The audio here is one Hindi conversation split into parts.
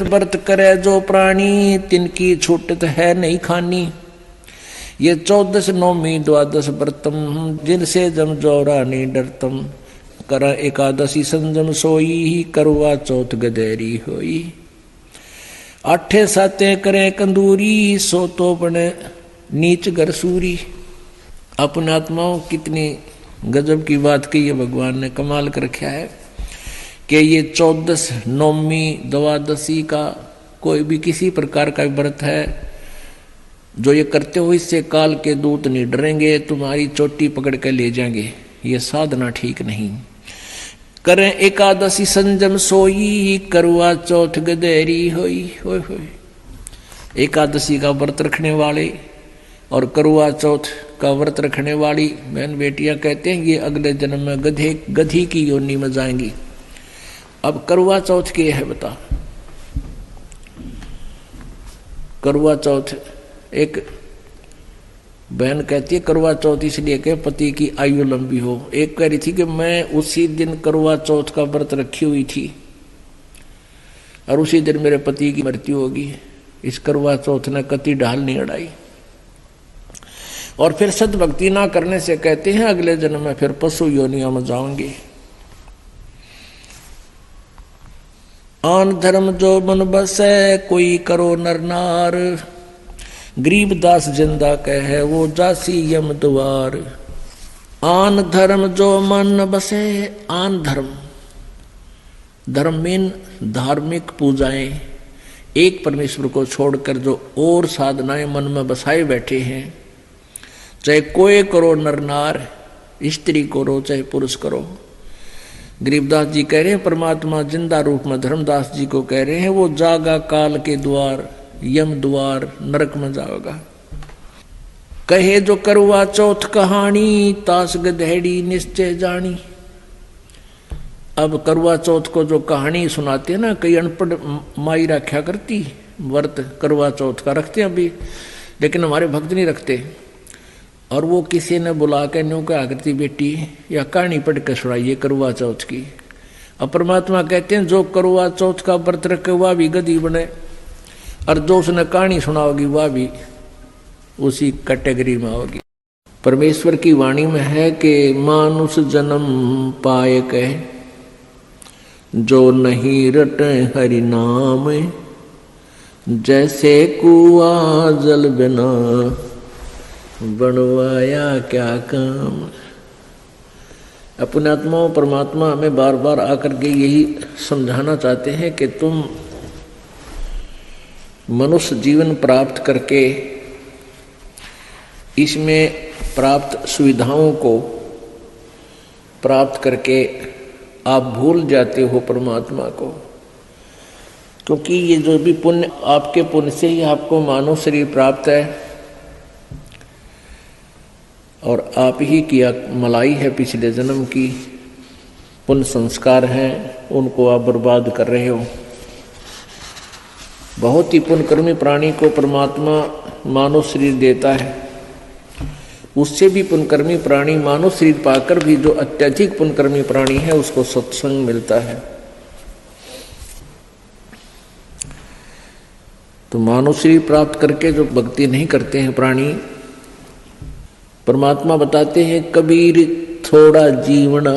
व्रत करे जो प्राणी तिनकी छूटत है नहीं खानी। ये 14 नौमी 12 व्रतम जिनसे जम जोरा नहीं डरतम। कर एकादशी संजम सोई करवा चौथ गदेरी होई। 8 साते करे कंदूरी सो तो बने नीच गरसूरी। अपने आत्माओं कितनी गजब की बात की है, भगवान ने कमाल कर रखा है कि ये 14 नौमी 12 का कोई भी किसी प्रकार का व्रत है जो ये करते हो इससे काल के दूत नहीं डरेंगे, तुम्हारी चोटी पकड़ के ले जाएंगे। ये साधना ठीक नहीं। करें एकादशी संजम सोई करवा चौथ गदेरी होई। होय होय। एकादशी का व्रत रखने वाले और करवा चौथ का व्रत रखने वाली बहन बेटियां कहते हैं ये अगले जन्म में गधी की योनि में जाएंगी। अब करवा चौथ क्या है बता। करवा चौथ एक बहन कहती है करवा चौथ इसलिए कि पति की आयु लंबी हो। एक कह रही थी कि मैं उसी दिन करवा चौथ का व्रत रखी हुई थी और उसी दिन मेरे पति की मृत्यु होगी। इस करवा चौथ ने कति ढाल नहीं अड़ाई। और फिर सद्भक्ति ना करने से कहते हैं अगले जन्म में फिर पशु योनियों में जाओगे। आन धर्म जो मन बसे कोई करो नर नार। गरीबदास जिंदा कहे वो जासी यम द्वार। आन धर्म जो मन बसे। आन धर्म धर्म में धार्मिक पूजाएं एक परमेश्वर को छोड़कर जो और साधनाएं मन में बसाए बैठे हैं, चाहे कोई करो नर नार, स्त्री करो चाहे पुरुष करो। गरीबदास जी कह रहे हैं परमात्मा जिंदा रूप में धर्मदास जी को कह रहे हैं वो जागा काल के द्वार यम द्वार नरक में जाओगा। कहे जो करवा चौथ कहानी तास गधेड़ी निश्चय जानी। अब करवा चौथ को जो कहानी सुनाते हैं ना, कई अनपढ़ माई रखा करती व्रत करवा चौथ का रखते हैं अभी, लेकिन हमारे भक्त नहीं रखते। और वो किसी ने बुला के न्यू क्या करती बेटी या कहानी पढ़ के सुनाइए करवा चौथ की। अब परमात्मा कहते हैं जो करवा चौथ का व्रत रखे वह भी गधी बने और जो उसने कहानी सुनाओगी वह भी उसी कैटेगरी में होगी। परमेश्वर की वाणी में है कि मानुष जन्म पाए कह जो नहीं रटे हरि नाम। जैसे कुआं जल बिना बनवाया क्या काम। अपने आत्माओं परमात्मा हमें बार बार आकर के यही समझाना चाहते हैं कि तुम मनुष्य जीवन प्राप्त करके इसमें प्राप्त सुविधाओं को प्राप्त करके आप भूल जाते हो परमात्मा को। क्योंकि ये जो भी पुण्य आपके पुण्य से ही आपको मानव शरीर प्राप्त है और आप ही की मलाई है पिछले जन्म की पुण्य संस्कार हैं, उनको आप बर्बाद कर रहे हो। बहुत ही पुण्यकर्मी प्राणी को परमात्मा मानव शरीर देता है, उससे भी पुण्यकर्मी प्राणी मानव शरीर पाकर भी जो अत्यधिक पुण्यकर्मी प्राणी है उसको सत्संग मिलता है। तो मानव शरीर प्राप्त करके जो भक्ति नहीं करते हैं प्राणी, परमात्मा बताते हैं कबीर थोड़ा जीवना।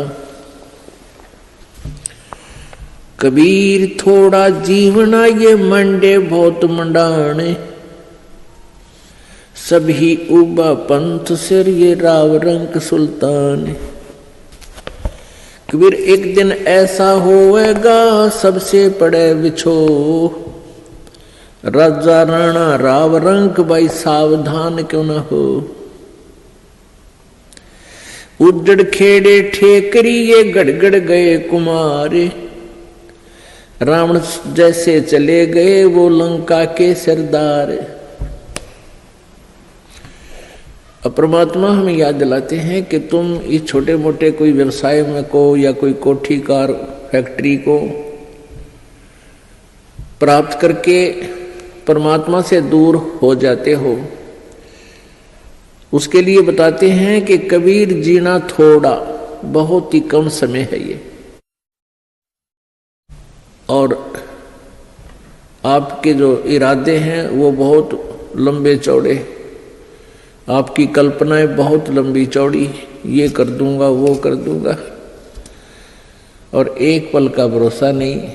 कबीर थोड़ा जीवना ये मंडे बहुत मंडाने। सभी उबा पंथ सिर ये राव रंग सुल्तान। कबीर एक दिन ऐसा होएगा सबसे पड़े बिछो। राजा राणा राव रंग भाई सावधान क्यों न हो। उजड़ खेड़े ठेकरी ये गड़गड़ गए कुमारे। रावण जैसे चले गए वो लंका के सरदार। अब परमात्मा हमें याद दिलाते हैं कि तुम इस छोटे मोटे कोई व्यवसाय में को या कोई कोठी कार फैक्ट्री को प्राप्त करके परमात्मा से दूर हो जाते हो। उसके लिए बताते हैं कि कबीर जीना थोड़ा बहुत ही कम समय है ये, और आपके जो इरादे हैं वो बहुत लंबे चौड़े, आपकी कल्पनाएं बहुत लंबी चौड़ी, ये कर दूंगा वो कर दूंगा, और एक पल का भरोसा नहीं,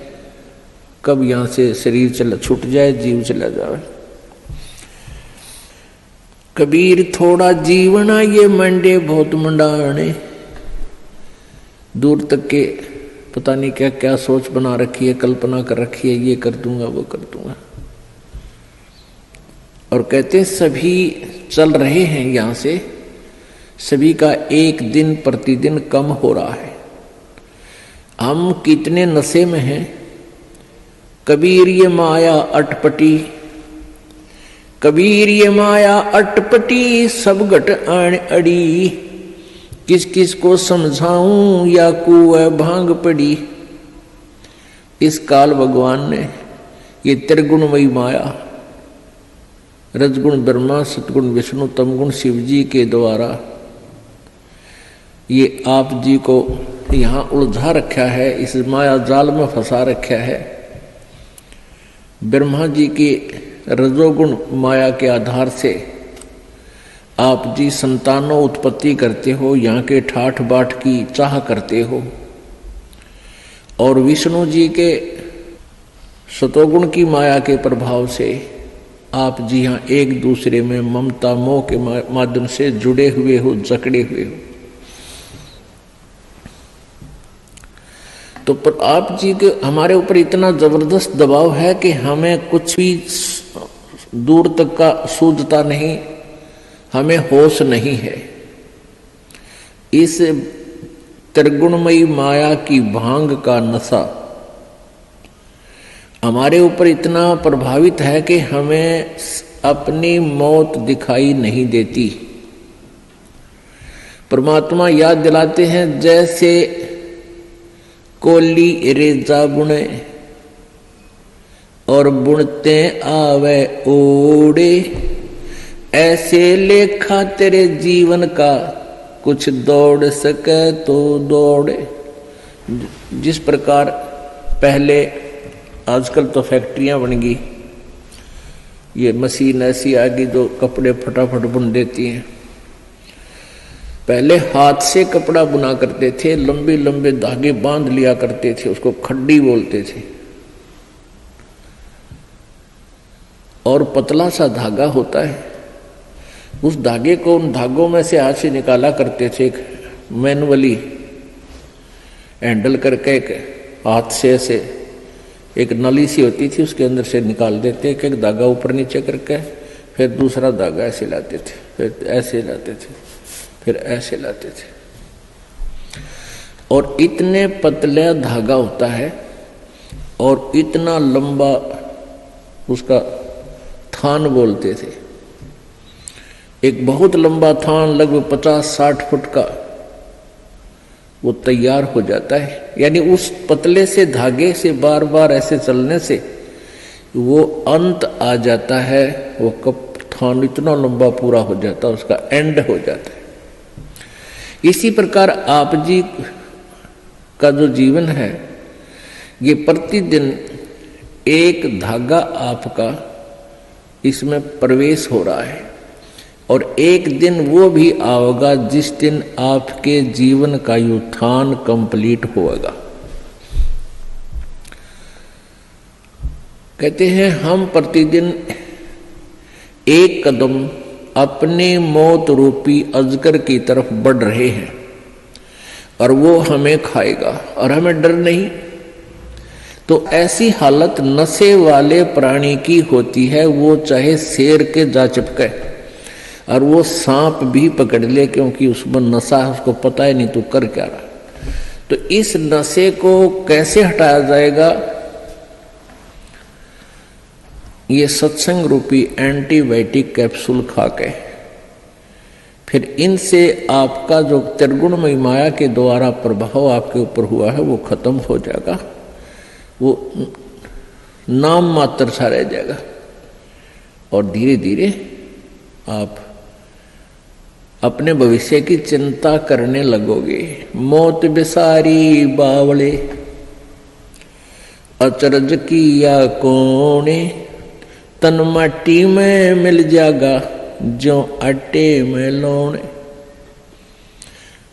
कब यहां से शरीर छूट जाए, जीव चला जाए। कबीर थोड़ा जीवना ये मंडे बहुत मंडाने, दूर तक के पता नहीं क्या क्या सोच बना रखी है, कल्पना कर रखी है, ये कर दूंगा वो कर दूंगा। और कहते सभी चल रहे हैं यहां से, सभी का एक दिन प्रतिदिन कम हो रहा है। हम कितने नशे में हैं। कबीर ये माया अटपटी, कबीर ये माया अटपटी, सब घट आण अड़ी, किस किस को समझाऊं या कुएं भांग पड़ी। इस काल भगवान ने ये त्रिगुणमयी माया, रजगुण ब्रह्मा, सतगुण विष्णु, तमगुण शिव जी के द्वारा ये आप जी को यहाँ उलझा रखा है, इस माया जाल में फंसा रखा है। ब्रह्मा जी की रजोगुण माया के आधार से आप जी संतानों उत्पत्ति करते हो, यहाँ के ठाठ बाट की चाह करते हो, और विष्णु जी के सतोगुण की माया के प्रभाव से आप जी यहाँ एक दूसरे में ममता मोह के माध्यम से जुड़े हुए हो, जकड़े हुए हो। तो पर आप जी के हमारे ऊपर इतना जबरदस्त दबाव है कि हमें कुछ भी दूर तक का सूझता नहीं, हमें होश नहीं है। इस त्रिगुणमयी माया की भांग का नशा हमारे ऊपर इतना प्रभावित है कि हमें अपनी मौत दिखाई नहीं देती। परमात्मा याद दिलाते हैं, जैसे कोली रेजा बुने और बुनते आवे ओड़े, ऐसे लेखा तेरे जीवन का कुछ दौड़ सके तो दौड़े। जिस प्रकार पहले, आजकल तो फैक्ट्रियां बन गई, ये मशीन ऐसी आ गई जो कपड़े फटाफट बुन देती हैं। पहले हाथ से कपड़ा बुना करते थे, लंबे लंबे धागे बांध लिया करते थे, उसको खड्डी बोलते थे, और पतला सा धागा होता है, उस धागे को उन धागों में से हाथ से निकाला करते थे, एक मैनुअली हैंडल करके एक हाथ से ऐसे एक नली सी होती थी, उसके अंदर से निकाल देते, एक एक धागा ऊपर नीचे करके, फिर दूसरा धागा ऐसे लाते थे, फिर ऐसे लाते थे, फिर ऐसे लाते थे, और इतने पतला धागा होता है और इतना लंबा उसका थान बोलते थे। एक बहुत लंबा थान लगभग 50-60 फुट का वो तैयार हो जाता है। यानी उस पतले से धागे से बार बार ऐसे चलने से वो अंत आ जाता है, वो कब थान इतना लंबा पूरा हो जाता है, उसका एंड हो जाता है। इसी प्रकार आप जी का जो जीवन है, ये प्रतिदिन एक धागा आपका इसमें प्रवेश हो रहा है, और एक दिन वो भी आएगा जिस दिन आपके जीवन का उत्थान कंप्लीट होगा। कहते हैं हम प्रतिदिन एक कदम अपने मौत रूपी अजगर की तरफ बढ़ रहे हैं, और वो हमें खाएगा और हमें डर नहीं। तो ऐसी हालत नशे वाले प्राणी की होती है, वो चाहे शेर के जा चिपके और वो सांप भी पकड़ ले, क्योंकि उसमें नशा है, उसको पता ही नहीं तो कर क्या रहा। तो इस नशे को कैसे हटाया जाएगा? ये सत्संग रूपी एंटीबायोटिक कैप्सूल खा के, फिर इनसे आपका जो त्रिगुणमयी माया के द्वारा प्रभाव आपके ऊपर हुआ है वो खत्म हो जाएगा, वो नाम मात्र सा रह जाएगा, और धीरे धीरे आप अपने भविष्य की चिंता करने लगोगे। मौत बिसारी बावले अचरज किया कोने, तन माटी में मिल जाएगा जो आटे में लौने।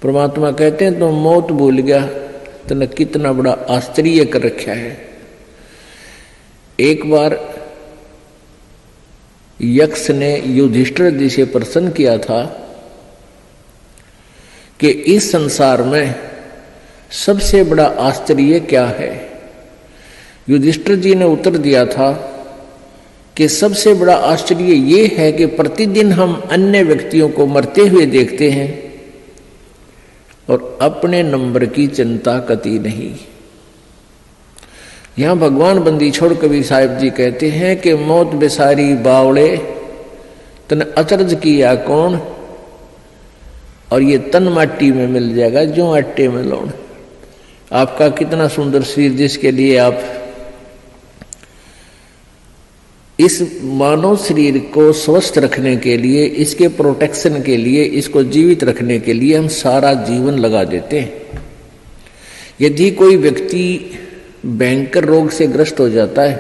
परमात्मा कहते हैं तो मौत भूल गया, तने कितना बड़ा आश्चर्य कर रखा है। एक बार यक्ष ने युधिष्ठिर जी से प्रश्न किया था कि इस संसार में सबसे बड़ा आश्चर्य क्या है। युधिष्ठिर जी ने उत्तर दिया था कि सबसे बड़ा आश्चर्य ये है कि प्रतिदिन हम अन्य व्यक्तियों को मरते हुए देखते हैं और अपने नंबर की चिंता कती नहीं। यहां भगवान बंदी छोड़ कबीर साहिब जी कहते हैं कि मौत बेसारी बावड़े तन अचरज किया कौन, और ये तन माटी में मिल जाएगा जो आटे में लौण। आपका कितना सुंदर शरीर, जिसके लिए आप इस मानव शरीर को स्वस्थ रखने के लिए, इसके प्रोटेक्शन के लिए, इसको जीवित रखने के लिए हम सारा जीवन लगा देते हैं। यदि कोई व्यक्ति भयंकर रोग से ग्रस्त हो जाता है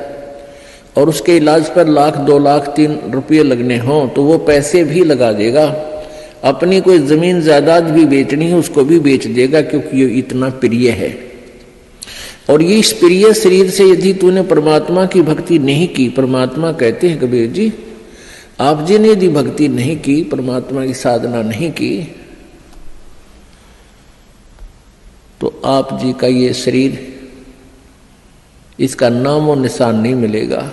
और उसके इलाज पर लाख 2 लाख 3 रुपये लगने हों तो वो पैसे भी लगा देगा। अपनी कोई जमीन जायदाद भी बेचनी है उसको भी बेच देगा, क्योंकि ये इतना प्रिय है। और ये इस प्रिय शरीर से यदि तूने परमात्मा की भक्ति नहीं की, परमात्मा कहते हैं कबीर जी, आप जी ने यदि भक्ति नहीं की, परमात्मा की साधना नहीं की, तो आप जी का ये शरीर, इसका नाम और निशान नहीं मिलेगा।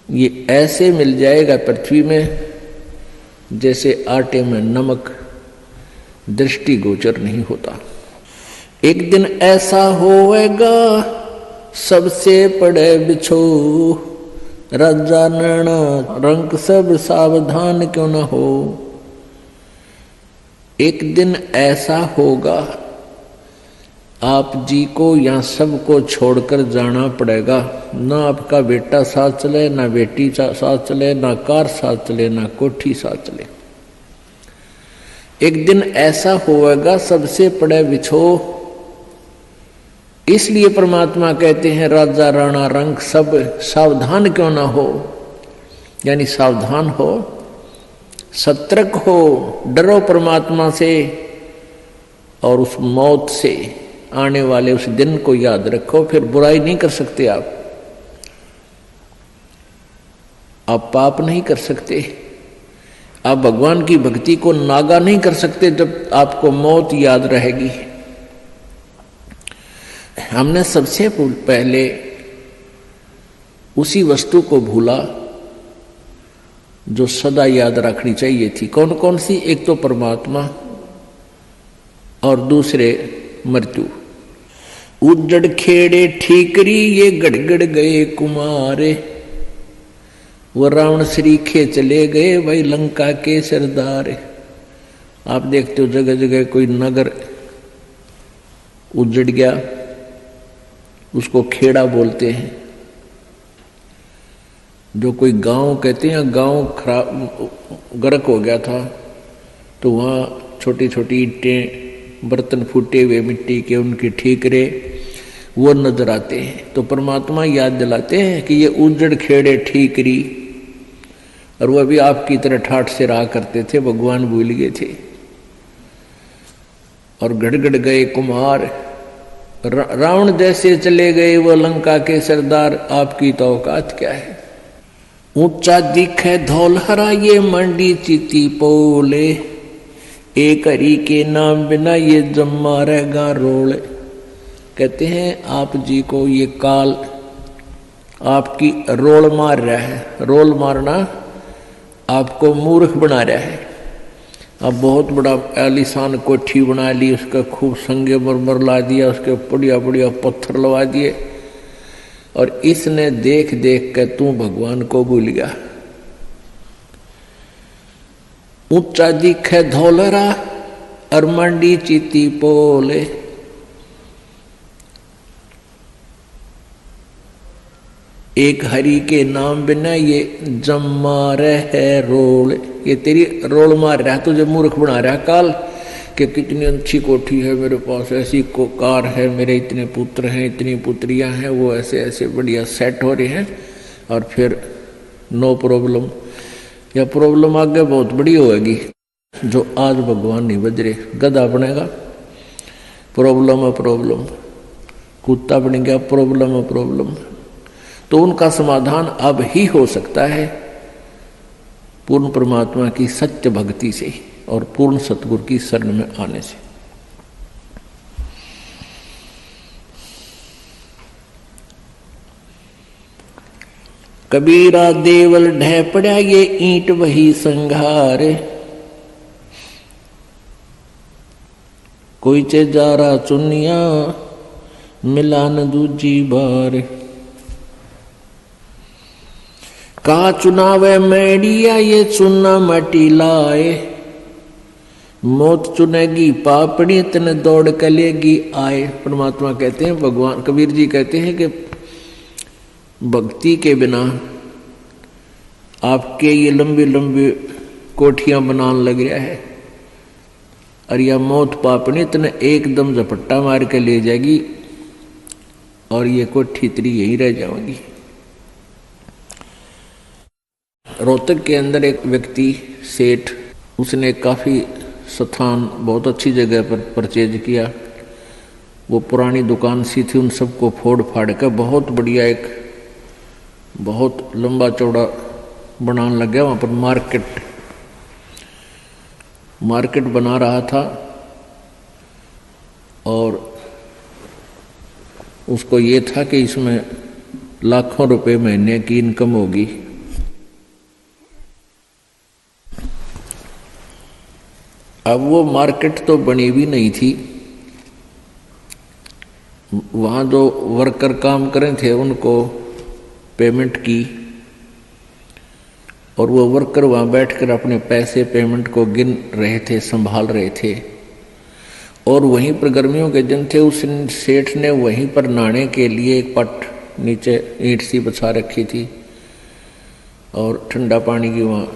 ये ऐसे मिल जाएगा पृथ्वी में जैसे आटे में नमक, दृष्टिगोचर नहीं होता। एक दिन ऐसा होएगा सबसे पड़े बिछो, राजा नैना रंग सब सावधान क्यों न हो। एक दिन ऐसा होगा आप जी को यहाँ सबको छोड़कर जाना पड़ेगा। ना आपका बेटा साथ चले, ना बेटी साथ चले, ना कार साथ चले, ना कोठी साथ चले। एक दिन ऐसा होगा सबसे पड़े बिछो। इसलिए परमात्मा कहते हैं राजा राणा रंग सब सावधान क्यों ना हो, यानी सावधान हो, सतर्क हो, डरो परमात्मा से और उस मौत से, आने वाले उस दिन को याद रखो। फिर बुराई नहीं कर सकते आप पाप नहीं कर सकते, आप भगवान की भक्ति को नागा नहीं कर सकते जब आपको मौत याद रहेगी। हमने सबसे पहले उसी वस्तु को भूला जो सदा याद रखनी चाहिए थी। कौन कौन सी? एक तो परमात्मा और दूसरे मृत्यु। उजड़ खेड़े ठीकरी ये गड़गड़ गए कुमारे, वो रावण श्रीखे चले गए भाई लंका के सरदार। आप देखते हो जगह जगह कोई नगर उजड़ गया, उसको खेड़ा बोलते हैं। जो कोई गांव कहते हैं, गांव खराब गर्क हो गया था तो वहाँ छोटी छोटी ईंटें, बर्तन फूटे हुए मिट्टी के, उनके ठीकरे वो नजर आते हैं। तो परमात्मा याद दिलाते हैं कि ये उजड़ खेड़े ठीकरी, और वह भी आपकी तरह ठाठ से रहा करते थे, भगवान भूल गए थे। और गड़गड़ गए कुमार, रावण जैसे चले गए वो लंका के सरदार, आपकी तो औकात क्या है। ऊंचा दिखे धौलहरा ये मंडी चिति पोले, एक हरि के नाम बिना ये जम्मा रहेगा रोल। कहते हैं आप जी को ये काल आपकी रोल मार रहा है। रोल मारना आपको मूर्ख बना रहा है। अब बहुत बड़ा आलीशान कोठी बना ली, उसका खूब संगे मरमर ला दिया, उसके बढ़िया बढ़िया पत्थर लगा दिए, और इसने देख देख कर तू भगवान को भूल गया। ऊंचा दिखे धौलरा और मंडी चिति पोले, एक हरि के नाम बिना ये जम्मा रहे रोल। ये तेरी रोल मार रहा है, तुझे मूर्ख बना रहा है काल कि कितनी अच्छी कोठी है मेरे पास, ऐसी कार है, मेरे इतने पुत्र हैं, इतनी पुत्रियां हैं, वो ऐसे ऐसे बढ़िया सेट हो रहे हैं, और फिर नो प्रॉब्लम, या प्रॉब्लम आगे बहुत बड़ी होगी जो आज भगवान नहीं बज रहे, गधा बनेगा प्रॉब्लम है प्रॉब्लम, कुत्ता बन गया प्रॉब्लम है प्रॉब्लम। तो उनका समाधान अब ही हो सकता है पूर्ण परमात्मा की सत्य भक्ति से और पूर्ण सतगुरु की शरण में आने से। कबीरा देवल ढह पड़ा ये ईंट वही संघार, कोई चे जा रहा चुनिया मिला न दूजी बार। कहा चुनावे मैडिया ये चुना मटी लाए, मौत चुनेगी पापड़ी तने दौड़ कलेगी आए। परमात्मा कहते हैं, भगवान कबीर जी कहते हैं कि भक्ति के बिना आपके ये लंबी लंबी कोठियां बनाने लग रहा है, और यह मौत पापड़ी तने एकदम झपट्टा मार के ले जाएगी और ये कोठी तेरी यही रह जाएगी। रोहतक के अंदर एक व्यक्ति सेठ, उसने काफ़ी स्थान बहुत अच्छी जगह पर परचेज किया। वो पुरानी दुकान सी थी, उन सबको फोड़ फाड़ कर बहुत बढ़िया एक बहुत लंबा चौड़ा बनाने लग गया। वहाँ पर मार्केट बना रहा था, और उसको ये था कि इसमें लाखों रुपए महीने की इनकम होगी। अब वो मार्केट तो बनी भी नहीं थी, वहाँ जो वर्कर काम करे थे उनको पेमेंट की, और वो वर्कर वहाँ बैठकर अपने पैसे पेमेंट को गिन रहे थे, संभाल रहे थे। और वहीं पर गर्मियों के दिन थे, उस सेठ ने वहीं पर नहाने के लिए एक पट नीचे ईंट सी बिछा रखी थी, और ठंडा पानी की वहाँ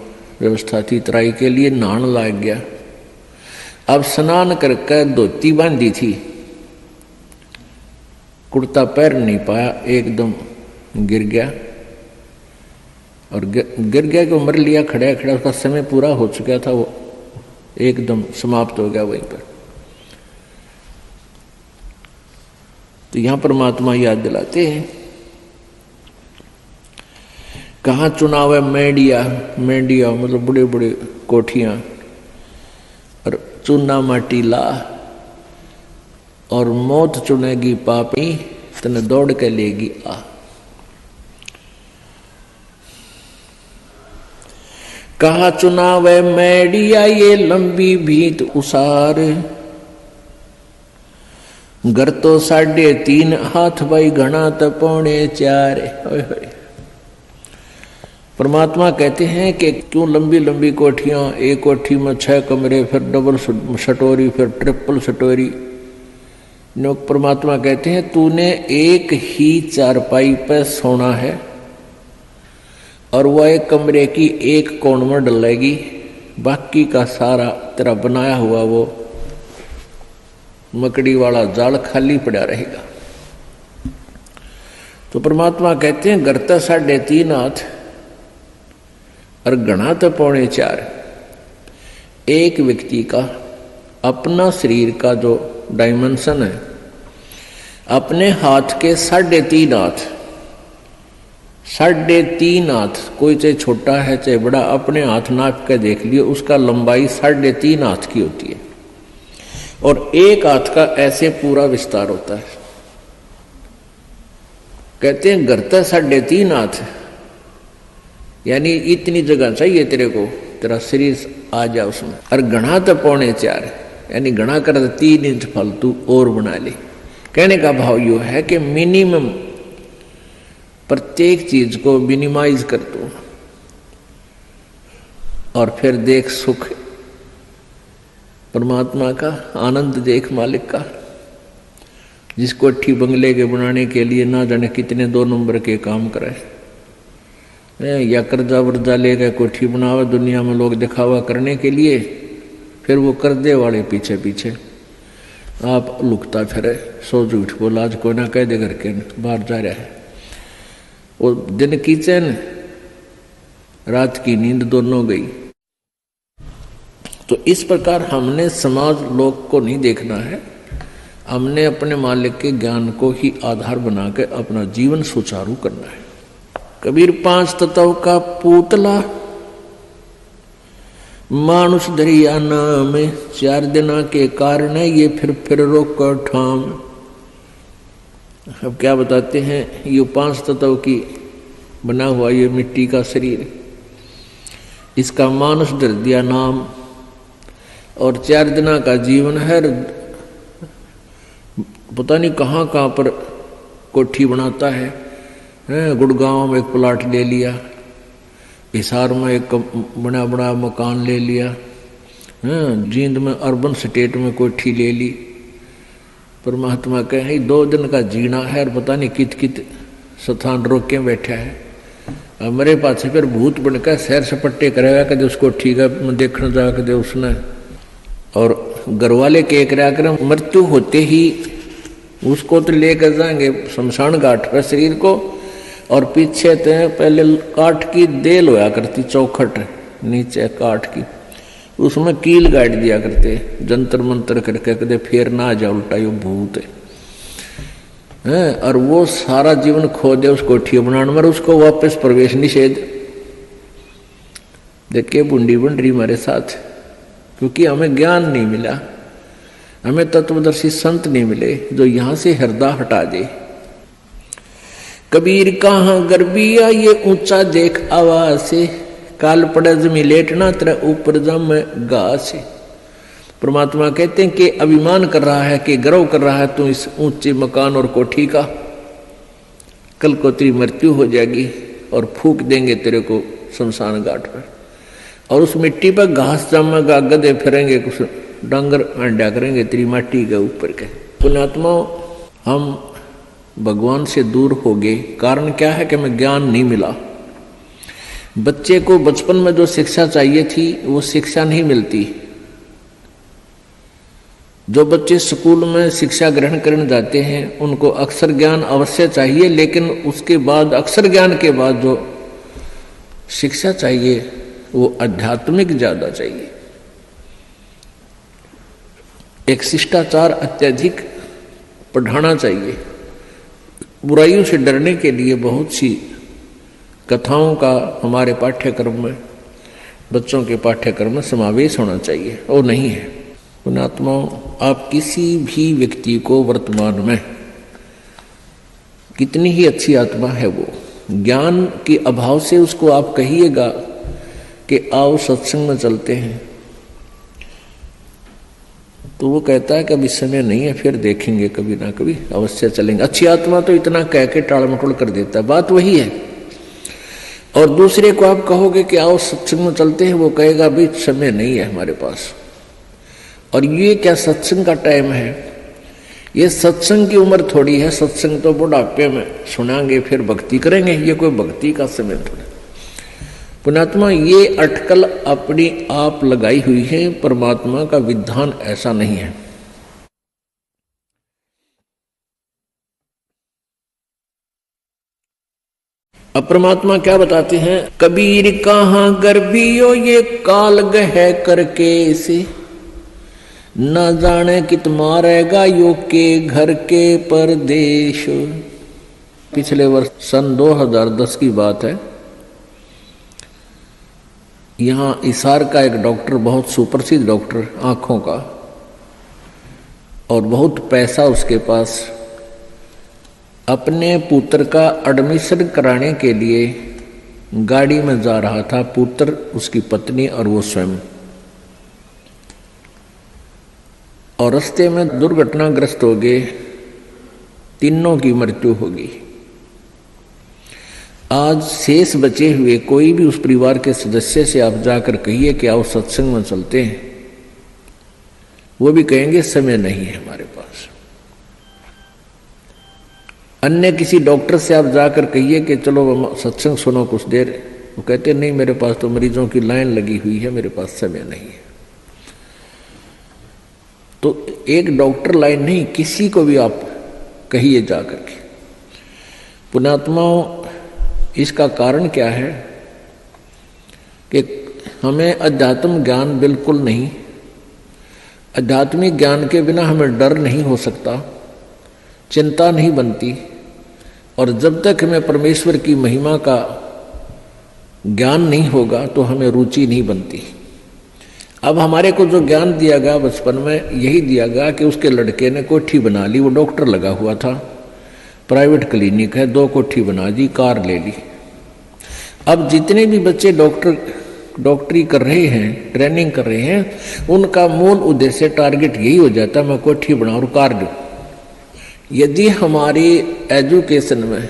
व्यवस्था थी, तराई के लिए नहाने लग गया। अब स्नान करके धोती बांधी थी, कुर्ता पैर नहीं पाया, एकदम गिर गया, और गिर गया कि मर लिया खड़ा खड़ा, उसका समय पूरा हो चुका था, वो एकदम समाप्त हो गया वहीं पर। तो यहां परमात्मा याद दिलाते हैं, कहाँ चुनाव है मेडिया मतलब बड़े बड़े कोठियां, और चुना माटी ला, और मौत चुनेगी पापी तने दौड़ के लेगी आ। कहा चुनाव है मैडिया ये लंबी भीत उसार, घर तो 3.5 हाथ भाई घना तो 4.25। परमात्मा कहते हैं कि क्यों लंबी लंबी कोठियां, एक कोठी में 6 कमरे, फिर डबल सटोरी, फिर ट्रिपल सटोरी। परमात्मा कहते हैं तूने एक ही चारपाई पर सोना है, और वह एक कमरे की एक कोण में डलेगी, बाकी का सारा तेरा बनाया हुआ वो मकड़ी वाला जाल खाली पड़ा रहेगा। तो परमात्मा कहते हैं घर तो 3.5 हाथ और घना तो 4.25। एक व्यक्ति का अपना शरीर का जो डायमेंशन है, अपने हाथ के 3.5 हाथ, 3.5 हाथ, कोई चाहे छोटा है चाहे बड़ा, अपने हाथ नाप के देख लियो, उसका लंबाई 3.5 हाथ की होती है, और एक हाथ का ऐसे पूरा विस्तार होता है। कहते हैं घर तो 3.5 हाथ, यानी इतनी जगह चाहिए तेरे को, तेरा शरीर आ जाए उसमें, और घना तो 4.25, यानी घना कर 3 इंच फालतू और बना ले। कहने का भाव यू है कि मिनिमम प्रत्येक चीज को मिनिमाइज कर दो, और फिर देख सुख परमात्मा का, आनंद देख मालिक का। जिसको अच्छी बंगले के बनाने के लिए ना जाने कितने 2 नंबर के काम करे, या कर्जा वर्जा लेकर कोठी बनावे दुनिया में लोग दिखावा करने के लिए, फिर वो कर्जे वाले पीछे पीछे आप लुकता फिरे, सो झूठ बोला, आज कोई ना कह दे घर के बाहर जा रहा है। वो दिन की चैन रात की नींद दोनों गई। तो इस प्रकार हमने समाज लोग को नहीं देखना है, हमने अपने मालिक के ज्ञान को ही आधार बना के अपना जीवन सुचारू करना है। कबीर 5 तत्व का पुतला मानुष दरिया नाम, 4 दिना के कारण ये फिर रोक ठाम। अब क्या बताते हैं, ये 5 तत्व की बना हुआ ये मिट्टी का शरीर, इसका मानुष धर दिया नाम, और 4 दिना का जीवन है। पता नहीं कहाँ कहाँ पर कोठी बनाता है, गुड़गांव में एक प्लाट ले लिया, हिसार में एक बड़ा बड़ा मकान ले लिया, जींद में अर्बन स्टेट में कोठी ले ली। परमात्मा कहे 2 दिन का जीना है और पता नहीं कित कित स्थान रोक के बैठा है। मेरे पास फिर भूत बनकर सैर सपट्टे करेगा कदे उसको ठीक है देखने जा कदे उसने। और घर वाले के कराक्रम मृत्यु होते ही उसको तो लेकर जाएंगे शमशान घाट पर शरीर को, और पीछे तो पहले काठ की देल होया करती, चौखट नीचे काठ की, उसमें कील गाड़ दिया करते, जंतर मंतर करके कदे फेर ना आ जाए उल्टा यो भूत है। और वो सारा जीवन खो दे उस कोठी बनाने में, उसको वापस प्रवेश निषेध। देखिए बुंडी बन रही हमारे साथ, क्योंकि हमें ज्ञान नहीं मिला, हमें तत्वदर्शी संत नहीं मिले जो यहां से हृदय हटा दे। कबीर कहाँ गर्बिया ये ऊंचा देख आवाज से, काल पड़े जमी लेटना तेरा ऊपर जम घास। परमात्मा कहते हैं कि अभिमान कर रहा है, कि गर्व कर रहा है तू इस ऊंचे मकान और कोठी का, कल को तेरी मृत्यु हो जाएगी और फूंक देंगे तेरे को शमशान घाट पर, और उस मिट्टी पर घास जमेगा, गधे फिरेंगे, कुछ डांगर अंडा करेंगे तेरी माटी के ऊपर के। पुण्यात्मा हम भगवान से दूर हो गए, कारण क्या है कि हमें ज्ञान नहीं मिला। बच्चे को बचपन में जो शिक्षा चाहिए थी वो शिक्षा नहीं मिलती। जो बच्चे स्कूल में शिक्षा ग्रहण करने जाते हैं उनको अक्षर ज्ञान अवश्य चाहिए, लेकिन उसके बाद अक्षर ज्ञान के बाद जो शिक्षा चाहिए वो आध्यात्मिक ज्यादा चाहिए। एक शिष्टाचार अत्यधिक पढ़ाना चाहिए। बुराइयों से डरने के लिए बहुत सी कथाओं का हमारे पाठ्यक्रम में, बच्चों के पाठ्यक्रम में समावेश होना चाहिए, और नहीं है। पुण्यात्माओं, आप किसी भी व्यक्ति को वर्तमान में कितनी ही अच्छी आत्मा है, वो ज्ञान के अभाव से उसको आप कहिएगा कि आओ सत्संग में चलते हैं, तो वो कहता है कि अभी समय नहीं है, फिर देखेंगे, कभी ना कभी अवश्य चलेंगे। अच्छी आत्मा तो इतना कह के टाल मटोल कर देता है, बात वही है। और दूसरे को आप कहोगे कि आओ सत्संग में चलते हैं, वो कहेगा अभी समय नहीं है हमारे पास। और ये क्या सत्संग का टाइम है? ये सत्संग की उम्र थोड़ी है, सत्संग तो बुढ़ापे में सुनाएंगे फिर भक्ति करेंगे, ये कोई भक्ति का समय थोड़ा। पुण्यात्मा, ये अटकल अपनी आप लगाई हुई है, परमात्मा का विधान ऐसा नहीं है। अब परमात्मा क्या बताते हैं, कबीर कहाँ गर्भियो ये काल गह करके से, न जाने कित मारेगा यो के घर के परदेश। पिछले वर्ष सन 2010 की बात है। यहाँ इसार का एक डॉक्टर, बहुत सुप्रसिद्ध डॉक्टर आँखों का, और बहुत पैसा उसके पास, अपने पुत्र का एडमिशन कराने के लिए गाड़ी में जा रहा था, पुत्र, उसकी पत्नी और वो स्वयं, और रास्ते में दुर्घटनाग्रस्त हो गए, तीनों की मृत्यु हो गई। आज शेष बचे हुए कोई भी उस परिवार के सदस्य से आप जाकर कहिए कि आओ सत्संग में चलते हैं, वो भी कहेंगे समय नहीं है हमारे पास। अन्य किसी डॉक्टर से आप जाकर कहिए कि चलो सत्संग सुनो कुछ देर, वो कहते नहीं मेरे पास तो मरीजों की लाइन लगी हुई है, मेरे पास समय नहीं है। तो एक डॉक्टर लाइन नहीं, किसी को भी आप कहिए जा करके। पुण्यात्माओं, इसका कारण क्या है कि हमें अध्यात्म ज्ञान बिल्कुल नहीं, आध्यात्मिक ज्ञान के बिना हमें डर नहीं हो सकता, चिंता नहीं बनती, और जब तक हमें परमेश्वर की महिमा का ज्ञान नहीं होगा तो हमें रुचि नहीं बनती। अब हमारे को जो ज्ञान दिया गया बचपन में, यही दिया गया कि उसके लड़के ने कोठी बना ली, वो डॉक्टर लगा हुआ था, प्राइवेट क्लिनिक है, 2 कोठी बना दी, कार ले ली। अब जितने भी बच्चे डॉक्टरी कर रहे हैं, ट्रेनिंग कर रहे हैं, उनका मूल उद्देश्य टारगेट यही हो जाता है, मैं कोठी बनाऊं और कार दूं। यदि हमारी एजुकेशन में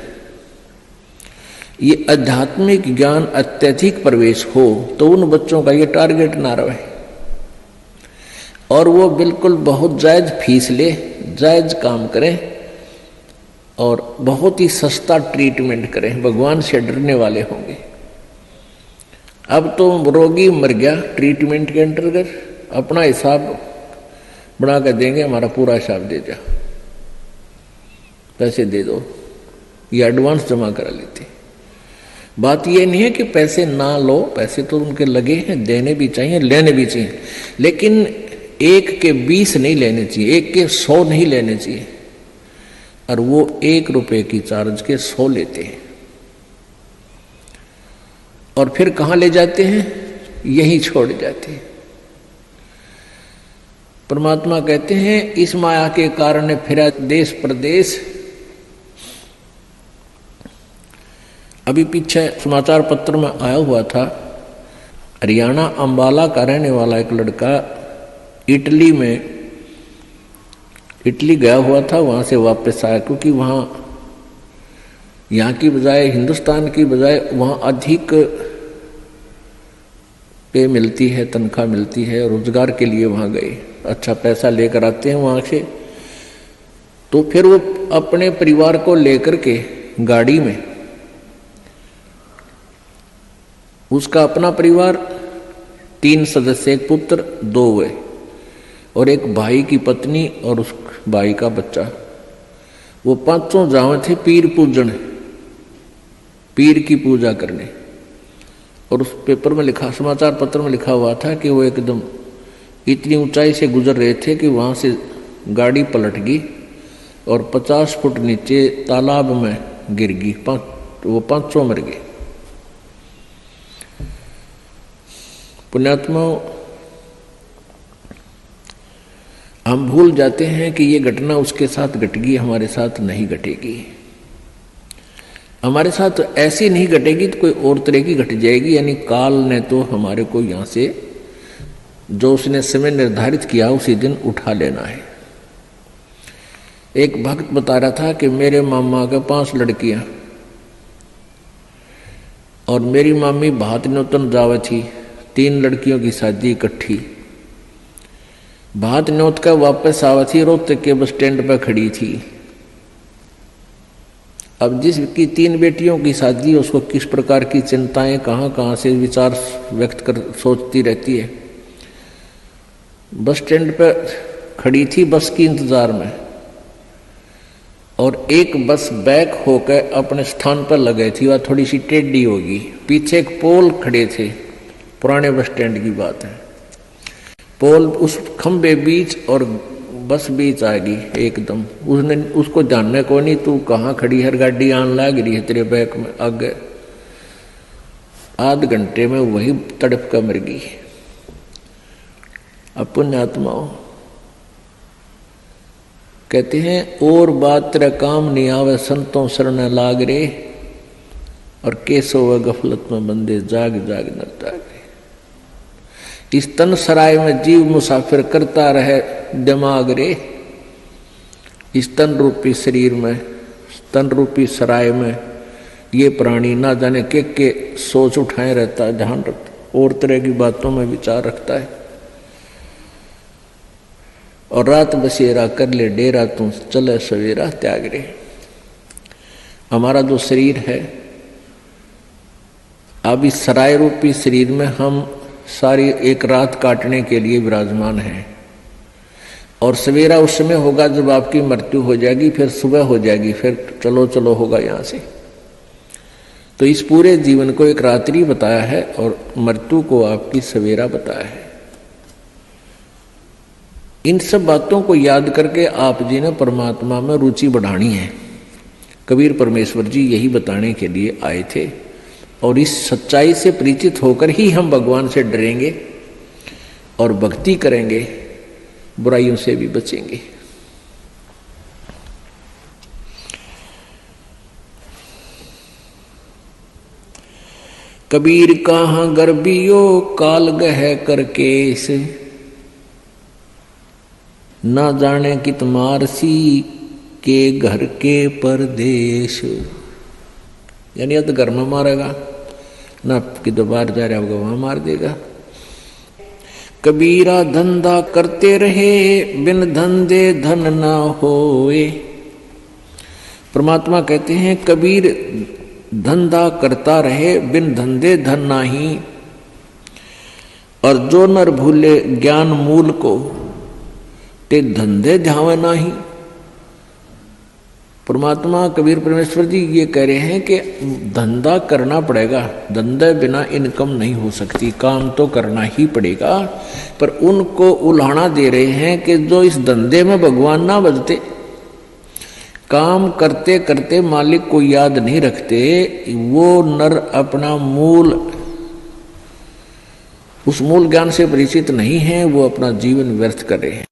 ये आध्यात्मिक ज्ञान अत्यधिक प्रवेश हो तो उन बच्चों का ये टारगेट ना रहे, और वो बिल्कुल बहुत जायज फीस ले, जायज काम करें और बहुत ही सस्ता ट्रीटमेंट करें, भगवान से डरने वाले होंगे। अब तो रोगी मर गया, ट्रीटमेंट के अंतर्गत अपना हिसाब बना कर देंगे, हमारा पूरा हिसाब दे जा, पैसे दे दो, ये एडवांस जमा करा लेते। बात ये नहीं है कि पैसे ना लो, पैसे तो उनके लगे हैं, देने भी चाहिए, लेने भी चाहिए, लेकिन 1 के 20 नहीं लेने चाहिए, 1 के 100 नहीं लेने चाहिए, और वो 1 रुपए की चार्ज के 100 लेते हैं। और फिर कहाँ ले जाते हैं? यही छोड़ जाते हैं। परमात्मा कहते हैं इस माया के कारण फिरा देश प्रदेश। अभी पीछे समाचार पत्र में आया हुआ था, हरियाणा अंबाला का रहने वाला एक लड़का इटली गया हुआ था, वहां से वापस आया, क्योंकि वहां यहाँ की बजाय, हिंदुस्तान की बजाय वहां अधिक पे मिलती है, तनख्वाह मिलती है, रोजगार के लिए वहां गए, अच्छा पैसा लेकर आते हैं वहां से। तो फिर वो अपने परिवार को लेकर के गाड़ी में, उसका अपना परिवार 3 सदस्य, एक पुत्र 2 हुए, और एक भाई की पत्नी और उस भाई का बच्चा, वो 5 जावे थे पीर पूजन, पीर की पूजा करने। और उस पेपर में लिखा, समाचार पत्र में लिखा हुआ था कि वो एकदम इतनी ऊंचाई से गुजर रहे थे कि वहां से गाड़ी पलट गई और 50 फुट नीचे तालाब में गिर गई, वो 5 मर गए। पुण्यात्माओं, हम भूल जाते हैं कि ये घटना उसके साथ घट गई, हमारे साथ नहीं घटेगी। हमारे साथ ऐसी नहीं घटेगी तो कोई और तरह की घट जाएगी, यानी काल ने तो हमारे को यहाँ से जो उसने समय निर्धारित किया उसी दिन उठा लेना है। एक भक्त बता रहा था कि मेरे मामा के 5 लड़कियां और मेरी मामी भात न्योतन जावे थी, 3 लड़कियों की शादी इकट्ठी, भात न्योत का वापस आवा थी, रोहतक के बस स्टैंड पर खड़ी थी। अब जिसकी 3 बेटियों की शादी, उसको किस प्रकार की चिंताएं, कहाँ से विचार व्यक्त कर सोचती रहती है। बस स्टैंड पर खड़ी थी बस की इंतजार में, और एक बस बैक होकर अपने स्थान पर लगे थी, वह थोड़ी सी टेढ़ी होगी, पीछे एक पोल खड़े थे, पुराने बस स्टैंड की बात है, पोल उस खंबे बीच और बस बीच आ गई एकदम। उसने उसको जानने को नहीं, तू कहाँ खड़ी है, गाड़ी आन लग रही है तेरे बैक में, आगे आध घंटे में वही तड़प कर मर गई। पुण्य आत्माओं कहते हैं, और बात तेरा काम नहीं आवे, संतों शरण लाग रे, और केसो व गफलत में बंदे जाग जाग न जागे। इस तन सराय में जीव मुसाफिर करता रहे दिमाग रे, इस तन रूपी शरीर में, तन रूपी सराय में ये प्राणी ना जाने के सोच उठाए रहता है, ध्यान रखता, और तरह की बातों में विचार रखता है, और रात बसेरा कर ले डेरा, तू चले सवेरा त्याग रे। हमारा जो शरीर है, अब इस सराय रूपी शरीर में हम सारी एक रात काटने के लिए विराजमान हैं, और सवेरा उस समय होगा जब आपकी मृत्यु हो जाएगी, फिर सुबह हो जाएगी, फिर चलो चलो होगा यहां से। तो इस पूरे जीवन को एक रात्रि बताया है और मृत्यु को आपकी सवेरा बताया है। इन सब बातों को याद करके आप जी ने परमात्मा में रुचि बढ़ानी है। कबीर परमेश्वर जी यही बताने के लिए आए थे और इस सच्चाई से परिचित होकर ही हम भगवान से डरेंगे और भक्ति करेंगे, बुराइयों से भी बचेंगे। कबीर कहाँ गर्बियो काल गह करके से, ना जाने कित मारसी के घर के परदेश। यानी अब तो घर में मारेगा ना, किधर बाहर जा रहा होगा वहां मार देगा। कबीरा धंधा करते रहे बिन धंधे धन ना होए। परमात्मा कहते हैं कबीर धंधा करता रहे बिन धंधे धन नाही, और जो नर भूले ज्ञान मूल को ते धंधे ध्यावे नाही। परमात्मा कबीर परमेश्वर जी ये कह रहे हैं कि धंधा करना पड़ेगा, धंधे बिना इनकम नहीं हो सकती, काम तो करना ही पड़ेगा। पर उनको उल्हाना दे रहे हैं कि जो इस धंधे में भगवान ना बजते, काम करते करते मालिक को याद नहीं रखते, वो नर अपना मूल, उस मूल ज्ञान से परिचित नहीं है, वो अपना जीवन व्यर्थ कर रहे हैं।